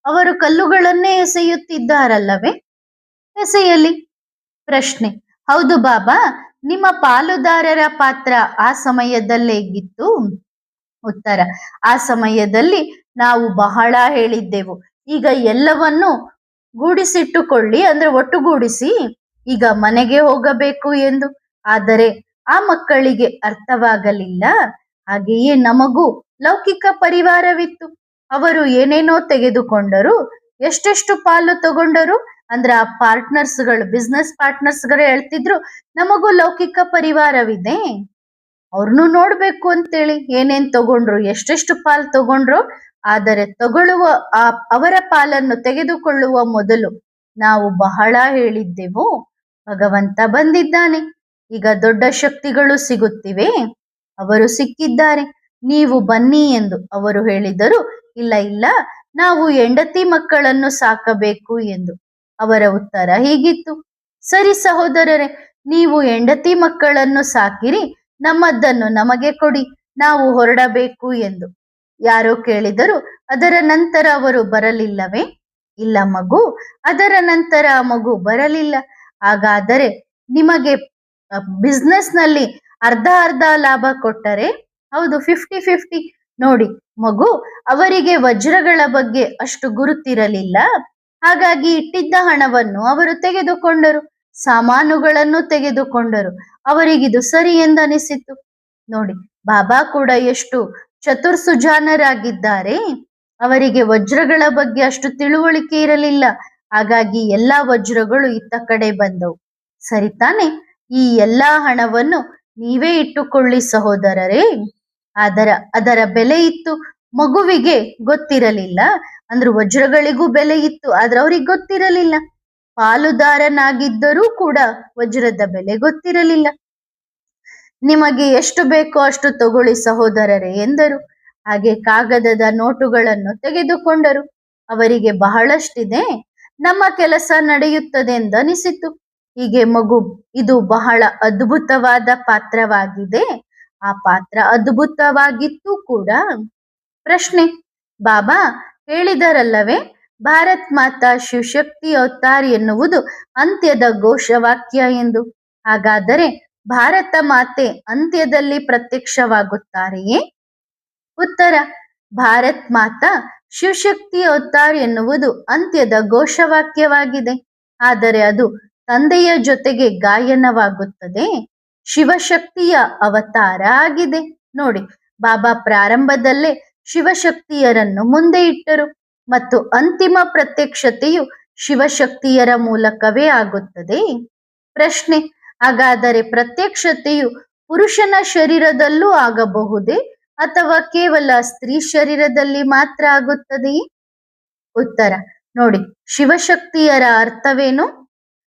ಅವರು ಕಲ್ಲುಗಳನ್ನೇ ಎಸೆಯುತ್ತಿದ್ದಾರಲ್ಲವೇ, ಎಸೆಯಲಿ. ಪ್ರಶ್ನೆ: ಹೌದು ಬಾಬಾ, ನಿಮ್ಮ ಪಾಲುದಾರರ ಪಾತ್ರ ಆ ಸಮಯದಲ್ಲೇ ಹೇಗಿತ್ತು? ಉತ್ತರ: ಆ ಸಮಯದಲ್ಲಿ ನಾವು ಬಹಳ ಹೇಳಿದ್ದೆವು, ಈಗ ಎಲ್ಲವನ್ನು ಗೂಡಿಸಿಟ್ಟುಕೊಳ್ಳಿ, ಅಂದ್ರೆ ಒಟ್ಟುಗೂಡಿಸಿ ಈಗ ಮನೆಗೆ ಹೋಗಬೇಕು ಎಂದು. ಆದರೆ ಆ ಮಕ್ಕಳಿಗೆ ಅರ್ಥವಾಗಲಿಲ್ಲ. ಹಾಗೆಯೇ ನಮಗೂ ಲೌಕಿಕ ಪರಿವಾರವಿತ್ತು. ಅವರು ಏನೇನೋ ತೆಗೆದುಕೊಂಡರು, ಎಷ್ಟೆಷ್ಟು ಪಾಲು ತಗೊಂಡರು ಅಂದ್ರೆ ಆ ಪಾರ್ಟ್ನರ್ಸ್ಗಳು, ಬಿಸ್ನೆಸ್ ಪಾರ್ಟ್ನರ್ಸ್ಗಳು ಹೇಳ್ತಿದ್ರು, ನಮಗೂ ಲೌಕಿಕ ಪರಿವಾರವಿದೆ, ಅವ್ರನ್ನೂ ನೋಡ್ಬೇಕು ಅಂತೇಳಿ ಏನೇನ್ ತಗೊಂಡ್ರು, ಎಷ್ಟೆಷ್ಟು ಪಾಲು ತಗೊಂಡ್ರು. ಆದರೆ ತಗೊಳ್ಳುವ ಅವರ ಪಾಲನ್ನು ತೆಗೆದುಕೊಳ್ಳುವ ಮೊದಲು ನಾವು ಬಹಳ ಹೇಳಿದ್ದೆವು, ಭಗವಂತ ಬಂದಿದ್ದಾನೆ, ಈಗ ದೊಡ್ಡ ಶಕ್ತಿಗಳು ಸಿಗುತ್ತಿವೆ, ಅವರು ಸಿಕ್ಕಿದ್ದಾರೆ, ನೀವು ಬನ್ನಿ ಎಂದು ಅವರು ಹೇಳಿದರು. ಇಲ್ಲ ಇಲ್ಲ, ನಾವು ಹೆಂಡತಿ ಮಕ್ಕಳನ್ನು ಸಾಕಬೇಕು ಎಂದು. ಅವರ ಉತ್ತರ ಹೀಗಿತ್ತು: ಸರಿ ಸಹೋದರರೇ, ನೀವು ಹೆಂಡತಿ ಮಕ್ಕಳನ್ನು ಸಾಕಿರಿ, ನಮ್ಮದನ್ನು ನಮಗೆ ಕೊಡಿ, ನಾವು ಹೊರಡಬೇಕು ಎಂದು. ಯಾರೋ ಕೇಳಿದರು, ಅದರ ನಂತರ ಅವರು ಬರಲಿಲ್ಲವೇ? ಇಲ್ಲ ಮಗು, ಅದರ ನಂತರ ಆ ಮಗು ಬರಲಿಲ್ಲ. ಹಾಗಾದರೆ ನಿಮಗೆ ಬಿಸ್ನೆಸ್ ನಲ್ಲಿ ಅರ್ಧ ಅರ್ಧ ಲಾಭ ಕೊಟ್ಟರೆ? ಹೌದು, 50-50. ನೋಡಿ ಮಗು, ಅವರಿಗೆ ವಜ್ರಗಳ ಬಗ್ಗೆ ಅಷ್ಟು ಗುರುತಿರಲಿಲ್ಲ, ಹಾಗಾಗಿ ಇಟ್ಟಿದ್ದ ಹಣವನ್ನು ಅವರು ತೆಗೆದುಕೊಂಡರು, ಸಾಮಾನುಗಳನ್ನು ತೆಗೆದುಕೊಂಡರು, ಅವರಿಗಿದು ಸರಿ ಎಂದನಿಸಿತು. ನೋಡಿ, ಬಾಬಾ ಕೂಡ ಎಷ್ಟು ಚತುರ್ಸುಜಾನರಾಗಿದ್ದಾರೆ. ಅವರಿಗೆ ವಜ್ರಗಳ ಬಗ್ಗೆ ಅಷ್ಟು ತಿಳುವಳಿಕೆ ಇರಲಿಲ್ಲ, ಹಾಗಾಗಿ ಎಲ್ಲಾ ವಜ್ರಗಳು ಇತ್ತ ಕಡೆ ಬಂದವು. ಸರಿ ತಾನೆ? ಈ ಎಲ್ಲಾ ಹಣವನ್ನು ನೀವೇ ಇಟ್ಟುಕೊಳ್ಳಿ ಸಹೋದರರೇ. ಅದರ ಬೆಲೆ ಇತ್ತು, ಮಗುವಿಗೆ ಗೊತ್ತಿರಲಿಲ್ಲ. ಅಂದ್ರೆ ವಜ್ರಗಳಿಗೂ ಬೆಲೆ ಇತ್ತು, ಆದ್ರೆ ಅವ್ರಿಗೆ ಗೊತ್ತಿರಲಿಲ್ಲ. ಪಾಲುದಾರನಾಗಿದ್ದರೂ ಕೂಡ ವಜ್ರದ ಬೆಲೆ ಗೊತ್ತಿರಲಿಲ್ಲ. ನಿಮಗೆ ಎಷ್ಟು ಬೇಕೋ ಅಷ್ಟು ತಗೊಳ್ಳಿ ಸಹೋದರರೇ ಎಂದರು. ಹಾಗೆ ಕಾಗದದ ನೋಟುಗಳನ್ನು ತೆಗೆದುಕೊಂಡರು. ಅವರಿಗೆ ಬಹಳಷ್ಟಿದೆ, ನಮ್ಮ ಕೆಲಸ ನಡೆಯುತ್ತದೆ ಎಂದನಿಸಿತು. ಹೀಗೆ ಮಗು, ಇದು ಬಹಳ ಅದ್ಭುತವಾದ ಪಾತ್ರವಾಗಿದೆ, ಆ ಪಾತ್ರ ಅದ್ಭುತವಾಗಿತ್ತು ಕೂಡ. ಪ್ರಶ್ನೆ: ಬಾಬಾ ಹೇಳಿದರಲ್ಲವೇ, ಭಾರತ್ ಮಾತಾ ಶಿವಶಕ್ತಿ ಅವತಾರ್ ಎನ್ನುವುದು ಅಂತ್ಯದ ಘೋಷವಾಕ್ಯ ಎಂದು. ಹಾಗಾದರೆ ಭಾರತ ಮಾತೆ ಅಂತ್ಯದಲ್ಲಿ ಪ್ರತ್ಯಕ್ಷವಾಗುತ್ತಾರೆಯೇ? ಉತ್ತರ: ಭಾರತ್ ಮಾತಾ ಶಿವಶಕ್ತಿ ಅವತಾರ್ ಎನ್ನುವುದು ಅಂತ್ಯದ ಘೋಷವಾಕ್ಯವಾಗಿದೆ, ಆದರೆ ಅದು ತಂದೆಯ ಜೊತೆಗೆ ಗಾಯನವಾಗುತ್ತದೆ, ಶಿವಶಕ್ತಿಯ ಅವತಾರ ಆಗಿದೆ. ನೋಡಿ, ಬಾಬಾ ಪ್ರಾರಂಭದಲ್ಲೇ ಶಿವಶಕ್ತಿಯರನ್ನು ಮುಂದೆ ಇಟ್ಟರು ಮತ್ತು ಅಂತಿಮ ಪ್ರತ್ಯಕ್ಷತೆಯು ಶಿವಶಕ್ತಿಯರ ಮೂಲಕವೇ ಆಗುತ್ತದೆ. ಪ್ರಶ್ನೆ: ಹಾಗಾದರೆ ಪ್ರತ್ಯಕ್ಷತೆಯು ಪುರುಷನ ಶರೀರದಲ್ಲೂ ಆಗಬಹುದೇ ಅಥವಾ ಕೇವಲ ಸ್ತ್ರೀ ಶರೀರದಲ್ಲಿ ಮಾತ್ರ ಆಗುತ್ತದೆಯೇ? ಉತ್ತರ: ನೋಡಿ, ಶಿವಶಕ್ತಿಯರ ಅರ್ಥವೇನು?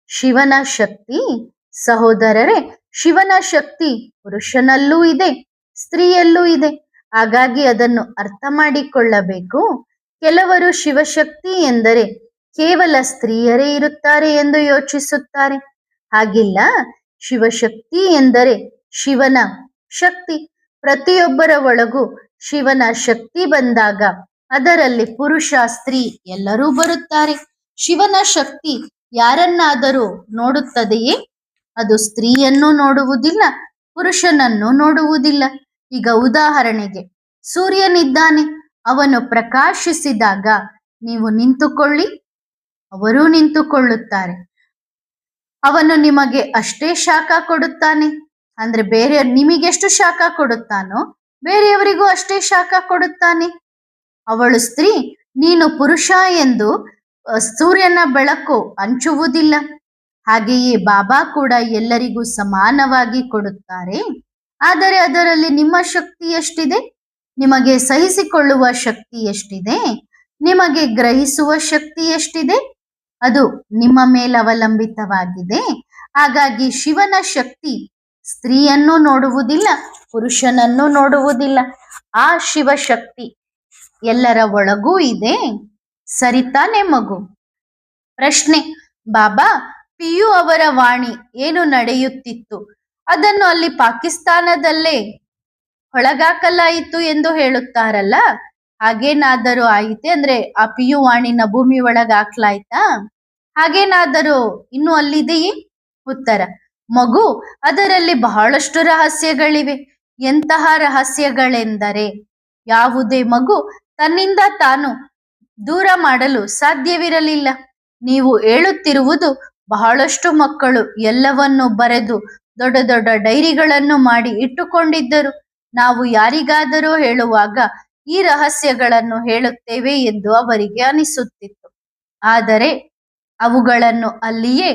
ಶಿವನ ಶಕ್ತಿ. ಸಹೋದರರೇ, ಶಿವನ ಶಕ್ತಿ ಪುರುಷನಲ್ಲೂ ಇದೆ, ಸ್ತ್ರೀಯಲ್ಲೂ ಇದೆ, ಹಾಗಾಗಿ ಅದನ್ನು ಅರ್ಥ ಮಾಡಿಕೊಳ್ಳಬೇಕು. ಕೆಲವರು ಶಿವಶಕ್ತಿ ಎಂದರೆ ಕೇವಲ ಸ್ತ್ರೀಯರೇ ಇರುತ್ತಾರೆ ಎಂದು ಯೋಚಿಸುತ್ತಾರೆ. ಹಾಗಿಲ್ಲ, ಶಿವಶಕ್ತಿ ಎಂದರೆ ಶಿವನ ಶಕ್ತಿ. ಪ್ರತಿಯೊಬ್ಬರ ಒಳಗೂ ಶಿವನ ಶಕ್ತಿ ಬಂದಾಗ ಅದರಲ್ಲಿ ಪುರುಷ ಸ್ತ್ರೀ ಎಲ್ಲರೂ ಬರುತ್ತಾರೆ. ಶಿವನ ಶಕ್ತಿ ಯಾರನ್ನಾದರೂ ನೋಡುತ್ತದೆಯೇ? ಅದು ಸ್ತ್ರೀಯನ್ನು ನೋಡುವುದಿಲ್ಲ, ಪುರುಷನನ್ನು ನೋಡುವುದಿಲ್ಲ. ಈಗ ಉದಾಹರಣೆಗೆ, ಸೂರ್ಯನಿದ್ದಾನೆ, ಅವನು ಪ್ರಕಾಶಿಸಿದಾಗ ನೀವು ನಿಂತುಕೊಳ್ಳಿ, ಅವರೂ ನಿಂತುಕೊಳ್ಳುತ್ತಾರೆ. ಅವನು ನಿಮಗೆ ಅಷ್ಟೇ ಶಾಖ ಕೊಡುತ್ತಾನೆ, ಅಂದ್ರೆ ಬೇರೆ ನಿಮಗೆಷ್ಟು ಶಾಖ ಕೊಡುತ್ತಾನೋ ಬೇರೆಯವರಿಗೂ ಅಷ್ಟೇ ಶಾಖ ಕೊಡುತ್ತಾನೆ. ಅವಳು ಸ್ತ್ರೀ, ನೀನು ಪುರುಷ ಎಂದು ಸೂರ್ಯನ ಬೆಳಕು ಹಂಚುವುದಿಲ್ಲ. ಹಾಗೆಯೇ ಬಾಬಾ ಕೂಡ ಎಲ್ಲರಿಗೂ ಸಮಾನವಾಗಿ ಕೊಡುತ್ತಾರೆ. ಆದರೆ ಅದರಲ್ಲಿ ನಿಮ್ಮ ಶಕ್ತಿ ಎಷ್ಟಿದೆ? ನಿಮಗೆ ಸಹಿಸಿಕೊಳ್ಳುವ ಶಕ್ತಿ ಎಷ್ಟಿದೆ? ನಿಮಗೆ ಗ್ರಹಿಸುವ ಶಕ್ತಿ ಎಷ್ಟಿದೆ? ಅದು ನಿಮ್ಮ ಮೇಲೆ ಅವಲಂಬಿತವಾಗಿದೆ. ಹಾಗಾಗಿ ಶಿವನ ಶಕ್ತಿ ಸ್ತ್ರೀಯನ್ನು ನೋಡುವುದಿಲ್ಲ, ಪುರುಷನನ್ನು ನೋಡುವುದಿಲ್ಲ. ಆ ಶಿವಶಕ್ತಿ ಎಲ್ಲರ ಒಳಗೂ ಇದೆ. ಸರಿತಾನೆ ಮಗು? ಪ್ರಶ್ನೆ: ಬಾಬಾ, ಪಿಯು ಅವರ ವಾಣಿ ಏನು ನಡೆಯುತ್ತಿತ್ತು ಅದನ್ನು ಅಲ್ಲಿ ಪಾಕಿಸ್ತಾನದಲ್ಲೇ ಹೊಳಗಾಕಲಾಯಿತು ಎಂದು ಹೇಳುತ್ತಾರಲ್ಲ, ಹಾಗೇನಾದರೂ ಆಯಿತೆ? ಅಂದ್ರೆ ಆ ಪಿಯುವಾಣಿನ ಭೂಮಿ ಒಳಗ ಹಾಕ್ಲಾಯ್ತಾ? ಹಾಗೇನಾದರೂ ಇನ್ನು ಅಲ್ಲಿದೆಯೇ? ಉತ್ತರ: ಮಗು, ಅದರಲ್ಲಿ ಬಹಳಷ್ಟು ರಹಸ್ಯಗಳಿವೆ. ಎಂತಹ ರಹಸ್ಯಗಳೆಂದರೆ, ಯಾವುದೇ ಮಗು ತನ್ನಿಂದ ತಾನು ದೂರ ಮಾಡಲು ಸಾಧ್ಯವಿರಲಿಲ್ಲ. ನೀವು ಹೇಳುತ್ತಿರುವುದು ಬಹಳಷ್ಟು ಮಕ್ಕಳು ಎಲ್ಲವನ್ನು ಬರೆದು ದೊಡ್ಡ ದೊಡ್ಡ ಡೈರಿಗಳನ್ನು ಮಾಡಿ ಇಟ್ಟುಕೊಂಡಿದ್ದರು. ನಾವು ಯಾರಿಗಾದರೂ ಹೇಳುವಾಗ ಈ ರಹಸ್ಯಗಳನ್ನು ಹೇಳುತ್ತೇವೆ ಎಂದು ಅವರಿಗೆ ಅನಿಸುತ್ತಿತ್ತು. ಆದರೆ ಅವುಗಳನ್ನು ಅಲ್ಲಿಯೇ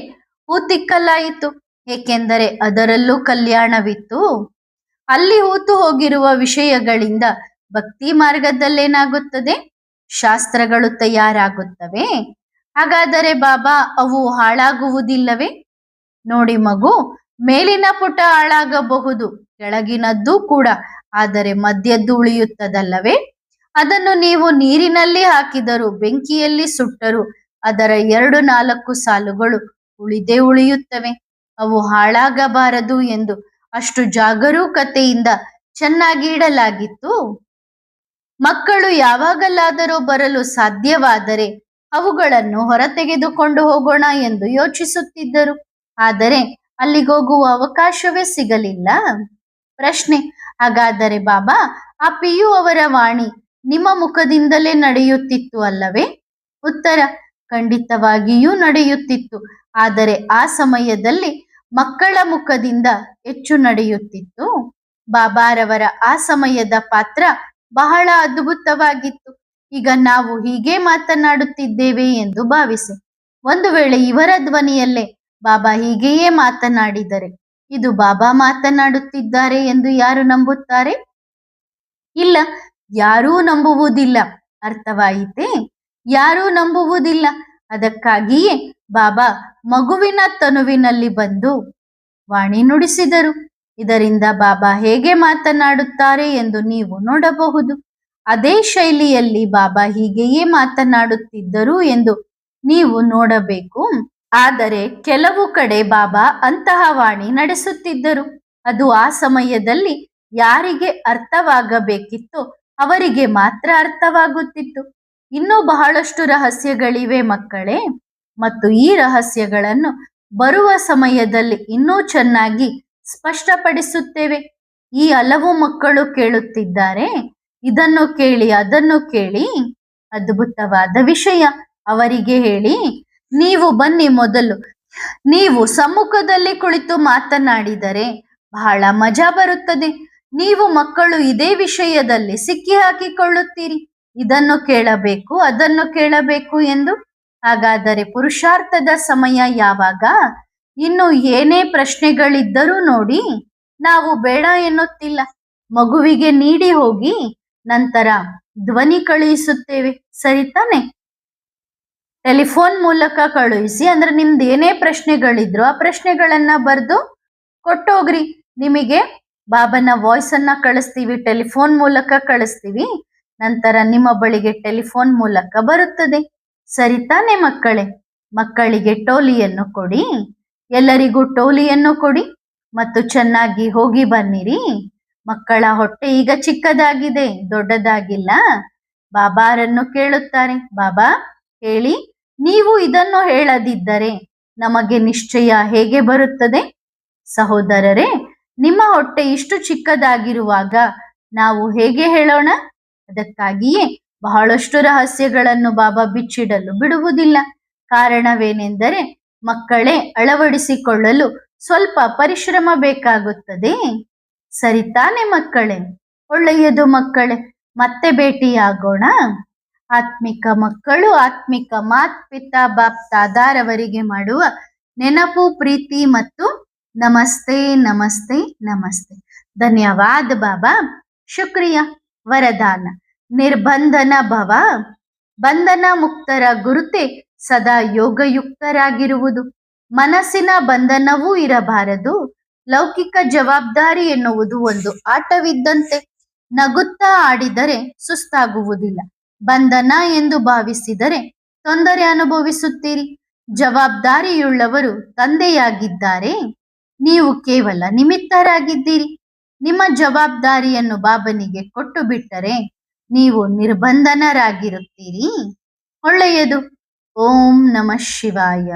ಹೂತಿಕ್ಕಲಾಯಿತು, ಏಕೆಂದರೆ ಅದರಲ್ಲೂ ಕಲ್ಯಾಣವಿತ್ತು. ಅಲ್ಲಿ ಹೂತು ಹೋಗಿರುವ ವಿಷಯಗಳಿಂದ ಭಕ್ತಿ ಮಾರ್ಗದಲ್ಲೇನಾಗುತ್ತದೆ? ಶಾಸ್ತ್ರಗಳು ತಯಾರಾಗುತ್ತವೆ. ಹಾಗಾದರೆ ಬಾಬಾ, ಅವು ಹಾಳಾಗುವುದಿಲ್ಲವೇ? ನೋಡಿ ಮಗು, ಮೇಲಿನ ಪುಟ ಹಾಳಾಗಬಹುದು, ಕೆಳಗಿನದ್ದು ಕೂಡ, ಆದರೆ ಮಧ್ಯದ್ದು ಉಳಿಯುತ್ತದಲ್ಲವೇ? ಅದನ್ನು ನೀವು ನೀರಿನಲ್ಲಿ ಹಾಕಿದರೂ ಬೆಂಕಿಯಲ್ಲಿ ಸುಟ್ಟರೂ ಅದರ 2-4 ಸಾಲುಗಳು ಉಳಿದೇ ಉಳಿಯುತ್ತವೆ. ಅವು ಹಾಳಾಗಬಾರದು ಎಂದು ಅಷ್ಟು ಜಾಗರೂಕತೆಯಿಂದ ಚೆನ್ನಾಗಿ ಇಡಲಾಗಿತ್ತು. ಮಕ್ಕಳು ಯಾವಾಗಲಾದರೂ ಬರಲು ಸಾಧ್ಯವಾದರೆ ಅವುಗಳನ್ನು ಹೊರತೆಗೆದುಕೊಂಡು ಹೋಗೋಣ ಎಂದು ಯೋಚಿಸುತ್ತಿದ್ದರು. ಆದರೆ ಅಲ್ಲಿಗೋಗುವ ಅವಕಾಶವೇ ಸಿಗಲಿಲ್ಲ. ಪ್ರಶ್ನೆ: ಹಾಗಾದರೆ ಬಾಬಾ, ಆ ಪಿಯು ಅವರ ವಾಣಿ ನಿಮ್ಮ ಮುಖದಿಂದಲೇ ನಡೆಯುತ್ತಿತ್ತು ಅಲ್ಲವೇ? ಉತ್ತರ: ಖಂಡಿತವಾಗಿಯೂ ನಡೆಯುತ್ತಿತ್ತು. ಆದರೆ ಆ ಸಮಯದಲ್ಲಿ ಮಕ್ಕಳ ಮುಖದಿಂದ ಹೆಚ್ಚು ನಡೆಯುತ್ತಿತ್ತು. ಬಾಬಾರವರ ಆ ಸಮಯದ ಪಾತ್ರ ಬಹಳ ಅದ್ಭುತವಾಗಿತ್ತು. ಈಗ ನಾವು ಹೀಗೆ ಮಾತನಾಡುತ್ತಿದ್ದೇವೆ ಎಂದು ಭಾವಿಸಿ. ಒಂದು ವೇಳೆ ಇವರ ಧ್ವನಿಯಲ್ಲೇ ಬಾಬಾ ಹೀಗೆಯೇ ಮಾತನಾಡಿದರೆ, ಇದು ಬಾಬಾ ಮಾತನಾಡುತ್ತಿದ್ದಾರೆ ಎಂದು ಯಾರು ನಂಬುತ್ತಾರೆ? ಇಲ್ಲ, ಯಾರೂ ನಂಬುವುದಿಲ್ಲ. ಅರ್ಥವಾಯಿತೇ? ಯಾರೂ ನಂಬುವುದಿಲ್ಲ. ಅದಕ್ಕಾಗಿಯೇ ಬಾಬಾ ಮಗುವಿನ ತನುವಿನಲ್ಲಿ ಬಂದು ವಾಣಿ ನುಡಿಸಿದರು. ಇದರಿಂದ ಬಾಬಾ ಹೇಗೆ ಮಾತನಾಡುತ್ತಾರೆ ಎಂದು ನೀವು ನೋಡಬಹುದು. ಅದೇ ಶೈಲಿಯಲ್ಲಿ ಬಾಬಾ ಹೀಗೆಯೇ ಮಾತನಾಡುತ್ತಿದ್ದರು ಎಂದು ನೀವು ನೋಡಬೇಕು. ಆದರೆ ಕೆಲವು ಕಡೆ ಬಾಬಾ ಅಂತಹ ವಾಣಿ ನಡೆಸುತ್ತಿದ್ದರು. ಅದು ಆ ಸಮಯದಲ್ಲಿ ಯಾರಿಗೆ ಅರ್ಥವಾಗಬೇಕಿತ್ತೋ ಅವರಿಗೆ ಮಾತ್ರ ಅರ್ಥವಾಗುತ್ತಿತ್ತು. ಇನ್ನೂ ಬಹಳಷ್ಟು ರಹಸ್ಯಗಳಿವೆ ಮಕ್ಕಳೇ, ಮತ್ತು ಈ ರಹಸ್ಯಗಳನ್ನು ಬರುವ ಸಮಯದಲ್ಲಿ ಇನ್ನೂ ಚೆನ್ನಾಗಿ ಸ್ಪಷ್ಟಪಡಿಸುತ್ತೇವೆ. ಈ ಹಲವು ಮಕ್ಕಳು ಕೇಳುತ್ತಿದ್ದಾರೆ, ಇದನ್ನು ಕೇಳಿ ಅದನ್ನು ಕೇಳಿ, ಅದ್ಭುತವಾದ ವಿಷಯ. ಅವರಿಗೆ ಹೇಳಿ, ನೀವು ಬನ್ನಿ, ಮೊದಲು ನೀವು ಸಮ್ಮುಖದಲ್ಲಿ ಕುಳಿತು ಮಾತನಾಡಿದರೆ ಬಹಳ ಮಜಾ ಬರುತ್ತದೆ. ನೀವು ಮಕ್ಕಳು ಇದೇ ವಿಷಯದಲ್ಲಿ ಸಿಕ್ಕಿ ಹಾಕಿಕೊಳ್ಳುತ್ತೀರಿ, ಇದನ್ನು ಕೇಳಬೇಕು ಅದನ್ನು ಕೇಳಬೇಕು ಎಂದು. ಹಾಗಾದರೆ ಪುರುಷಾರ್ಥದ ಸಮಯ ಯಾವಾಗ? ಇನ್ನು ಏನೇ ಪ್ರಶ್ನೆಗಳಿದ್ದರೂ ನೋಡಿ, ನಾವು ಬೇಡ ಎನ್ನುತ್ತಿಲ್ಲ. ಮಗುವಿಗೆ ನೀಡಿ ಹೋಗಿ, ನಂತರ ಧ್ವನಿ ಕಳುಹಿಸುತ್ತೇವೆ, ಸರಿ ತಾನೆ? ಟೆಲಿಫೋನ್ ಮೂಲಕ ಕಳುಹಿಸಿ. ಅಂದ್ರೆ ನಿಮ್ದು ಏನೇ ಪ್ರಶ್ನೆಗಳಿದ್ರು ಆ ಪ್ರಶ್ನೆಗಳನ್ನ ಬರೆದು ಕೊಟ್ಟೋಗ್ರಿ. ನಿಮಗೆ ಬಾಬನ ವಾಯ್ಸ್ ಅನ್ನ ಕಳಿಸ್ತೀವಿ, ಟೆಲಿಫೋನ್ ಮೂಲಕ ಕಳಿಸ್ತೀವಿ. ನಂತರ ನಿಮ್ಮ ಬಳಿಗೆ ಟೆಲಿಫೋನ್ ಮೂಲಕ ಬರುತ್ತದೆ, ಸರಿ ತಾನೆ ಮಕ್ಕಳೇ? ಮಕ್ಕಳಿಗೆ ಟೋಲಿಯನ್ನು ಕೊಡಿ, ಎಲ್ಲರಿಗೂ ಟೋಲಿಯನ್ನು ಕೊಡಿ ಮತ್ತು ಚೆನ್ನಾಗಿ ಹೋಗಿ ಬನ್ನಿರಿ. ಮಕ್ಕಳ ಹೊಟ್ಟೆ ಈಗ ಚಿಕ್ಕದಾಗಿದೆ, ದೊಡ್ಡದಾಗಿಲ್ಲ. ಬಾಬಾರನ್ನು ಕೇಳುತ್ತಾರೆ, ಬಾಬಾ ಹೇಳಿ, ನೀವು ಇದನ್ನು ಹೇಳದಿದ್ದರೆ ನಮಗೆ ನಿಶ್ಚಯ ಹೇಗೆ ಬರುತ್ತದೆ? ಸಹೋದರರೇ, ನಿಮ್ಮ ಹೊಟ್ಟೆ ಇಷ್ಟು ಚಿಕ್ಕದಾಗಿರುವಾಗ ನಾವು ಹೇಗೆ ಹೇಳೋಣ? ಅದಕ್ಕಾಗಿಯೇ ಬಹಳಷ್ಟು ರಹಸ್ಯಗಳನ್ನು ಬಾಬಾ ಬಿಚ್ಚಿಡಲು ಬಿಡುವುದಿಲ್ಲ. ಕಾರಣವೇನೆಂದರೆ, ಮಕ್ಕಳೇ ಅಳವಡಿಸಿಕೊಳ್ಳಲು ಸ್ವಲ್ಪ ಪರಿಶ್ರಮ ಬೇಕಾಗುತ್ತದೆ, ಸರಿ ತಾನೆ ಮಕ್ಕಳೇ? ಒಳ್ಳೆಯದು ಮಕ್ಕಳೇ, ಮತ್ತೆ ಭೇಟಿಯಾಗೋಣ. ಆತ್ಮಿಕ ಮಕ್ಕಳು ಆತ್ಮಿಕ ಮಾತ್ ಪಿತಾ ಬಾಪ್ ದಾದಾರವರಿಗೆ ಮಾಡುವ ನೆನಪು, ಪ್ರೀತಿ ಮತ್ತು ನಮಸ್ತೆ ನಮಸ್ತೆ ನಮಸ್ತೆ. ಧನ್ಯವಾದ ಬಾಬಾ. ಶುಕ್ರಿಯ. ವರದಾನ: ನಿರ್ಬಂಧನ ಭವ. ಬಂಧನ ಮುಕ್ತರ ಗುರುತೆ ಸದಾ ಯೋಗಯುಕ್ತರಾಗಿರುವುದು. ಮನಸ್ಸಿನ ಬಂಧನವೂ ಇರಬಾರದು. ಲೌಕಿಕ ಜವಾಬ್ದಾರಿ ಎನ್ನುವುದು ಒಂದು ಆಟವಿದ್ದಂತೆ. ನಗುತ್ತಾ ಆಡಿದರೆ ಸುಸ್ತಾಗುವುದಿಲ್ಲ. ಬಂಧನ ಎಂದು ಭಾವಿಸಿದರೆ ತೊಂದರೆ ಅನುಭವಿಸುತ್ತೀರಿ. ಜವಾಬ್ದಾರಿಯುಳ್ಳವರು ತಂದೆಯಾಗಿದ್ದಾರೆ, ನೀವು ಕೇವಲ ನಿಮಿತ್ತರಾಗಿದ್ದೀರಿ. ನಿಮ್ಮ ಜವಾಬ್ದಾರಿಯನ್ನು ಬಾಬನಿಗೆ ಕೊಟ್ಟು ಬಿಟ್ಟರೆ ನೀವು ನಿರ್ಬಂಧನರಾಗಿರುತ್ತೀರಿ. ಒಳ್ಳೆಯದು. ಓಂ ನಮಃ ಶಿವಾಯ.